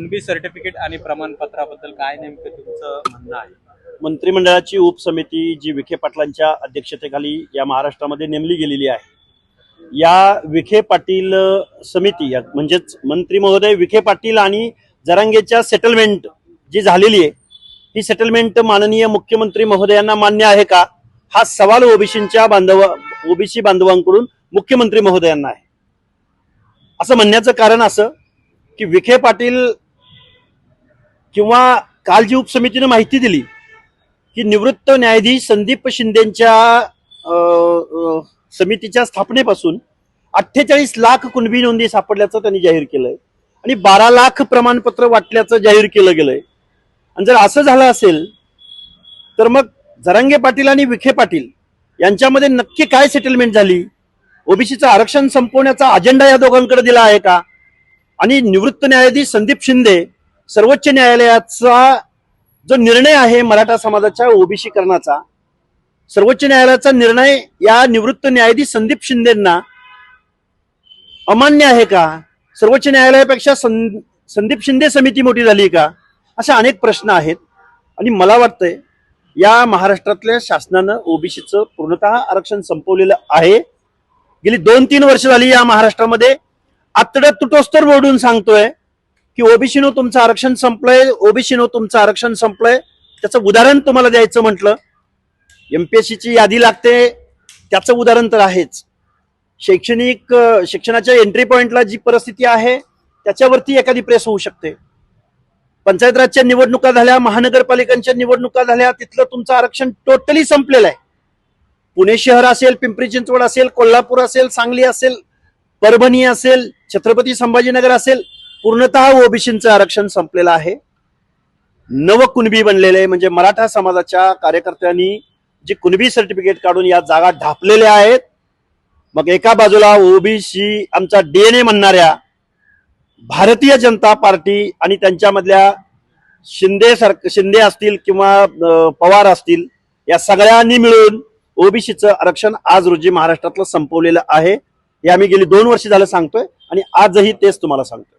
Kunbi certificate आणि प्रमाणपत्राबद्दल काय नेमकं तुमचं म्हणणं आहे? मंत्रिमंडळाची उपसमिती जी विखे पाटलांच्या अध्यक्षतेखाली या महाराष्ट्रामध्ये नेमली गेलेली आहे, या विखे पाटील समिती म्हणजेच मंत्री महोदय विखे पाटील आणि जरांगेच्या सेटलमेंट जी झालेली आहे, ही सेटलमेंट माननीय मुख्यमंत्री महोदयांना मान्य आहे का, हा सवाल ओबीसी बांधवांकडून मुख्यमंत्री महोदयांना आहे. असं म्हणण्याचं कारण असं की विखे पाटील किंवा काल जी उपसमितीने माहिती दिली की निवृत्त न्यायाधीश संदीप शिंदेच्या समितीच्या स्थापनेपासून 48 लाख कुणबी नोंदी सापडल्याचं त्यांनी जाहीर केलंय आणि 12 लाख प्रमाणपत्र वाटल्याचं जाहीर केलं गेलंय. आणि जर असं झालं असेल तर मग जरांगे पाटील आणि विखे पाटील यांच्यामध्ये नक्की काय सेटलमेंट झाली? ओबीसीचं आरक्षण संपवण्याचा अजेंडा या दोघांकडे दिला आहे का? आणि निवृत्त न्यायाधीश संदीप शिंदे सर्वोच्च न्यायालयाचा जो निर्णय आहे मराठा समाजाच्या ओबीसीकरणाचा, सर्वोच्च न्यायालयाचा निर्णय या निवृत्त न्यायाधीश संदीप शिंदेंना अमान्य आहे का? सर्वोच्च न्यायालयापेक्षा संदीप शिंदे समिती मोठी झाली का? अशा अनेक प्रश्न आहेत. आणि मला वाटतंय या महाराष्ट्रातल्या शासनानं ओबीसीचं पूर्णतः आरक्षण संपवलेलं आहे. गेली 2-3 वर्ष झाली या महाराष्ट्रामध्ये आतडं तुटोस्तर बोलून सांगतोय की ओबीसीनो तुमचं आरक्षण संपलंय, ओबीसीनो तुमचं आरक्षण संपलंय. त्याचं उदाहरण तुम्हाला द्यायचं म्हटलं, एमपीएससीची यादी लागते, त्याचं उदाहरण तर आहेच. शिक्षणाच्या एंट्री पॉइंटला जी परिस्थिती आहे त्याच्यावरती एखादी प्रेस होऊ शकते. पंचायत राजच्या निवडणुका झाल्या, महानगरपालिकांच्या निवडणुका झाल्या, तिथलं तुमचं आरक्षण टोटली संपलेलं आहे. पुणे शहर असेल, पिंपरी चिंचवड असेल, कोल्हापूर असेल, सांगली असेल, परभणी असेल, छत्रपती संभाजीनगर असेल, पूर्णतः ओबीसीचं आरक्षण संपलेलं आहे. नव कुणबी बनलेले म्हणजे मराठा समाजाच्या कार्यकर्त्यांनी जी कुणबी सर्टिफिकेट काढून या जागा ढापलेल्या आहेत. मग एका बाजूला ओबीसी आमचा डीएनए म्हणणाऱ्या भारतीय जनता पार्टी आणि त्यांच्यामधल्या शिंदे असतील किंवा पवार असतील, या सगळ्यांनी मिळून ओबीसीचं आरक्षण आज रोजी महाराष्ट्रातलं संपवलेलं आहे. हे आम्ही गेली 2 वर्ष झालं सांगतोय आणि आजही तेच तुम्हाला सांगतोय.